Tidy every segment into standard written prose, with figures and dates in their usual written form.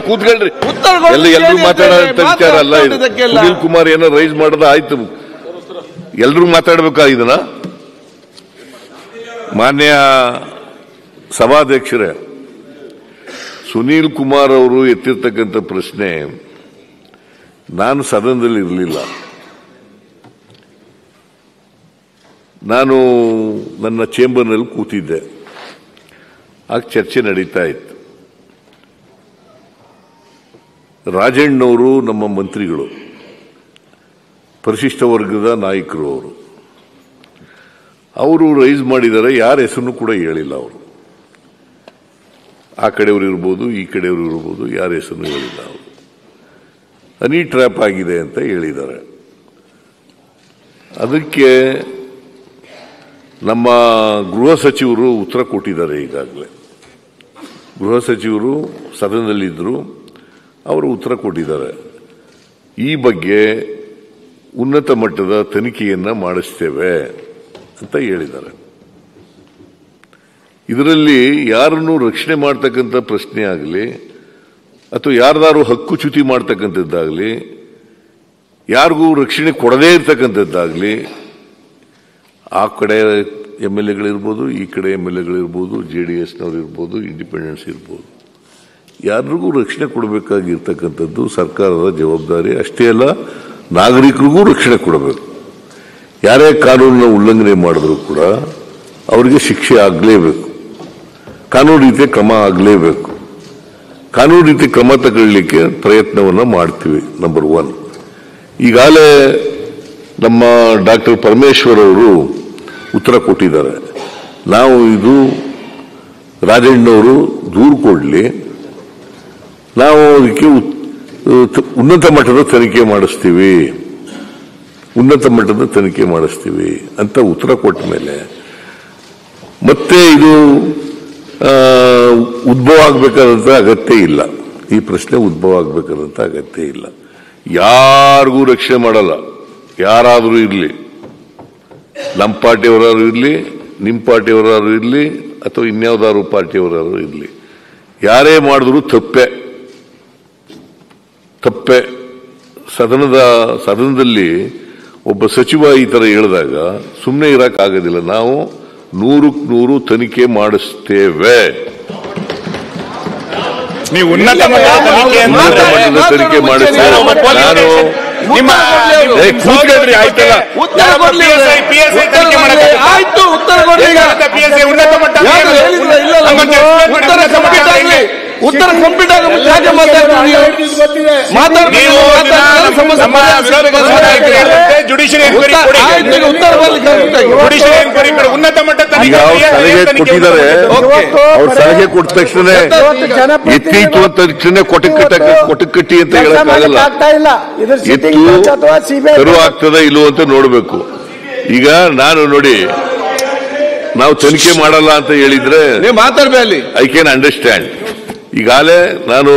ಕೂತ್ಕೊಳ್ರಿ. ಎಲ್ಲರೂ ಮಾತಾಡೋಂತ ವಿಚಾರ ಅಲ್ಲ ಇದು. ಸುನೀಲ್ ಕುಮಾರ್ ಏನೋ ರೈಸ್ ಮಾಡೋದ ಆಯ್ತು, ಎಲ್ರೂ ಮಾತಾಡ್ಬೇಕಾ ಇದನ್ನ? ಮಾನ್ಯ ಸಭಾಧ್ಯಕ್ಷರೇ, ಸುನೀಲ್ ಕುಮಾರ್ ಅವರು ಎತ್ತಿರ್ತಕ್ಕಂಥ ಪ್ರಶ್ನೆ ನಾನು ಸದನದಲ್ಲಿ ಇರಲಿಲ್ಲ. ನಾನು ನನ್ನ ಚೇಂಬರ್ನಲ್ಲಿ ಕೂತಿದ್ದೆ. ಆಗ ಚರ್ಚೆ ನಡೀತಾ ಇತ್ತು. ರಾಜಣ್ಣವರು ನಮ್ಮ ಮಂತ್ರಿಗಳು, ಪರಿಶಿಷ್ಟ ವರ್ಗದ ನಾಯಕರು. ಅವರು ರೈಸ್ ಮಾಡಿದ್ದಾರೆ. ಯಾರ ಹೆಸರನ್ನು ಕೂಡ ಹೇಳಿಲ್ಲ. ಅವರು ಆ ಕಡೆಯವರು ಇರ್ಬೋದು, ಈ ಕಡೆಯವರು ಇರ್ಬೋದು, ಯಾರ ಹೆಸರನ್ನು ಹೇಳಿಲ್ಲ. ಅವರು ಹನಿ ಟ್ರ್ಯಾಪ್ ಆಗಿದೆ ಅಂತ ಹೇಳಿದ್ದಾರೆ. ಅದಕ್ಕೆ ನಮ್ಮ ಗೃಹ ಸಚಿವರು ಉತ್ತರ ಕೊಟ್ಟಿದ್ದಾರೆ. ಈಗಾಗಲೇ ಗೃಹ ಸಚಿವರು ಸದನದಲ್ಲಿದ್ದರು, ಅವರು ಉತ್ತರ ಕೊಟ್ಟಿದ್ದಾರೆ. ಈ ಬಗ್ಗೆ ಉನ್ನತ ಮಟ್ಟದ ತನಿಖೆಯನ್ನ ಮಾಡಿಸ್ತೇವೆ ಅಂತ ಹೇಳಿದ್ದಾರೆ. ಇದರಲ್ಲಿ ಯಾರನ್ನು ರಕ್ಷಣೆ ಮಾಡ್ತಕ್ಕಂಥ ಪ್ರಶ್ನೆ ಆಗಲಿ ಅಥವಾ ಯಾರ್ದಾರು ಹಕ್ಕುಚ್ಯುತಿ ಮಾಡ್ತಕ್ಕಂಥದ್ದಾಗಲಿ, ಯಾರಿಗೂ ರಕ್ಷಣೆ ಕೊಡದೇ ಇರ್ತಕ್ಕಂಥದ್ದಾಗಲಿ, ಆ ಕಡೆ MLAಗಳಿರ್ಬೋದು, ಈ ಕಡೆ MLAಗಳಿರ್ಬೋದು, JDSನವರು ಇರ್ಬೋದು, ಇಂಡಿಪೆಂಡೆನ್ಸ್ ಇರ್ಬೋದು, ಯಾರಿಗೂ ರಕ್ಷಣೆ ಕೊಡಬೇಕಾಗಿರ್ತಕ್ಕಂಥದ್ದು ಸರ್ಕಾರದ ಜವಾಬ್ದಾರಿ. ಅಷ್ಟೇ ಅಲ್ಲ, ನಾಗರಿಕರಿಗೂ ರಕ್ಷಣೆ ಕೊಡಬೇಕು. ಯಾರೇ ಕಾನೂನಿನ ಉಲ್ಲಂಘನೆ ಮಾಡಿದ್ರು ಕೂಡ ಅವರಿಗೆ ಶಿಕ್ಷೆ ಆಗಲೇಬೇಕು, ಕಾನೂನು ರೀತಿಯ ಕ್ರಮ ಆಗಲೇಬೇಕು. ಕಾನೂನು ರೀತಿ ಕ್ರಮ ತಗೊಳ್ಳಿಕ್ಕೆ ಪ್ರಯತ್ನವನ್ನು ಮಾಡ್ತೀವಿ. ನಂಬರ್ 1. ಈಗಾಗಲೇ ನಮ್ಮ ಡಾಕ್ಟರ್ ಪರಮೇಶ್ವರ್ ಅವರು ಉತ್ತರ ಕೊಟ್ಟಿದ್ದಾರೆ. ನಾವು ಇದು ರಾಜಣ್ಣವರು ದೂರು ಕೊಡಲಿ, ನಾವು ಅದಕ್ಕೆ ಉನ್ನತ ಮಟ್ಟದ ತನಿಖೆ ಮಾಡಿಸ್ತೀವಿ, ಉನ್ನತ ಮಟ್ಟದ ತನಿಖೆ ಮಾಡಿಸ್ತೀವಿ ಅಂತ ಉತ್ತರ ಕೊಟ್ಟ ಮೇಲೆ ಮತ್ತೆ ಇದು ಉದ್ಭವ ಆಗಬೇಕಾದಂತ ಅಗತ್ಯ ಇಲ್ಲ. ಈ ಪ್ರಶ್ನೆ ಉದ್ಭವ ಆಗಬೇಕಾದಂತ ಅಗತ್ಯ ಇಲ್ಲ. ಯಾರಿಗೂ ರಕ್ಷಣೆ ಮಾಡಲ್ಲ. ಯಾರಾದರೂ ಇರಲಿ, ನಮ್ಮ ಪಾರ್ಟಿಯವರಾದ್ರು ಇರಲಿ, ನಿಮ್ಮ ಪಾರ್ಟಿಯವರಾದ್ರು ಇರಲಿ, ಅಥವಾ ಇನ್ಯಾವುದಾದ್ರು ಪಾರ್ಟಿಯವರಾದ್ರು ಇರಲಿ, ಯಾರೇ ಮಾಡಿದ್ರು ತಪ್ಪೆ. ಸದನದಲ್ಲಿ ಒಬ್ಬ ಸಚಿವ ಈ ತರ ಹೇಳಿದಾಗ ಸುಮ್ಮನೆ ಇರಕ್ಕಾಗೋದಿಲ್ಲ. ನಾವು 100% ತನಿಖೆ ಮಾಡಿಸ್ತೇವೆ. ನೀವು ಉನ್ನತ ಮಟ್ಟದ ತನಿಖೆ ಮಾಡಿಸ್ತೇವೆ. ನಾನು ಕೂತ್ಕೊಳ್ರಿ, ಆಯ್ತಲ್ಲ. ಉತ್ತರ ಕಂಪ್ಲೀಟ್ ಆಗ ಉನ್ನತ ಮಟ್ಟದ ಸಲಹೆ ಕೊಟ್ಟಿದ್ದಾರೆ. ಅವ್ರ ಸಲಹೆ ಕೊಟ್ಟ ತಕ್ಷಣ ಎತ್ತೀತು ಅಂತ ತಕ್ಷಣ ಕೊಟಕಟ್ಟಿ ಅಂತ ಹೇಳಕ್ಕಾಗಲ್ಲ. ಕರು ಆಗ್ತದ ಇಲ್ಲೋ ಅಂತ ನೋಡ್ಬೇಕು. ಈಗ ನಾನು ನೋಡಿ, ನಾವು ತನಿಖೆ ಮಾಡಲ್ಲ ಅಂತ ಹೇಳಿದ್ರೆ ಮಾತಾಡ್ಬೇಡಿ, ಐ ಕ್ಯಾನ್ ಅಂಡರ್ಸ್ಟ್ಯಾಂಡ್. ಈಗಾಗಲೇ ನಾನು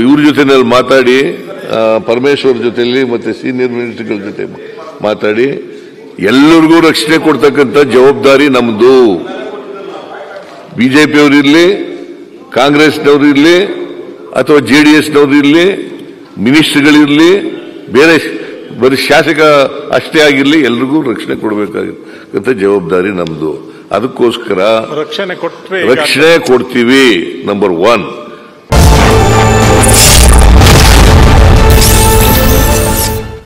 ಇವ್ರ ಜೊತೆನಲ್ಲಿ ಮಾತಾಡಿ, ಪರಮೇಶ್ವರ್ ಜೊತೆಯಲ್ಲಿ ಮತ್ತೆ ಸೀನಿಯರ್ ಮಿನಿಸ್ಟರ್ಗಳ ಜೊತೆ ಮಾತಾಡಿ, ಎಲ್ಲರಿಗೂ ರಕ್ಷಣೆ ಕೊಡ್ತಕ್ಕಂಥ ಜವಾಬ್ದಾರಿ ನಮ್ದು. ಬಿಜೆಪಿಯವರು ಇರಲಿ, ಕಾಂಗ್ರೆಸ್ನವರು ಇರಲಿ, ಅಥವಾ JDSನವರು ಇರಲಿ, ಮಿನಿಸ್ಟರ್ಗಳಿರಲಿ, ಬೇರೆ ಬರೀ ಶಾಸಕ ಅಷ್ಟೇ ಆಗಿರಲಿ, ಎಲ್ರಿಗೂ ರಕ್ಷಣೆ ಕೊಡಬೇಕಾಗಿರ್ತಕ್ಕಂಥ ಜವಾಬ್ದಾರಿ ನಮ್ದು. ಅದಕ್ಕೋಸ್ಕರ ರಕ್ಷಣೆ ಕೊಡ್ತೀವಿ. ನಂಬರ್ 1.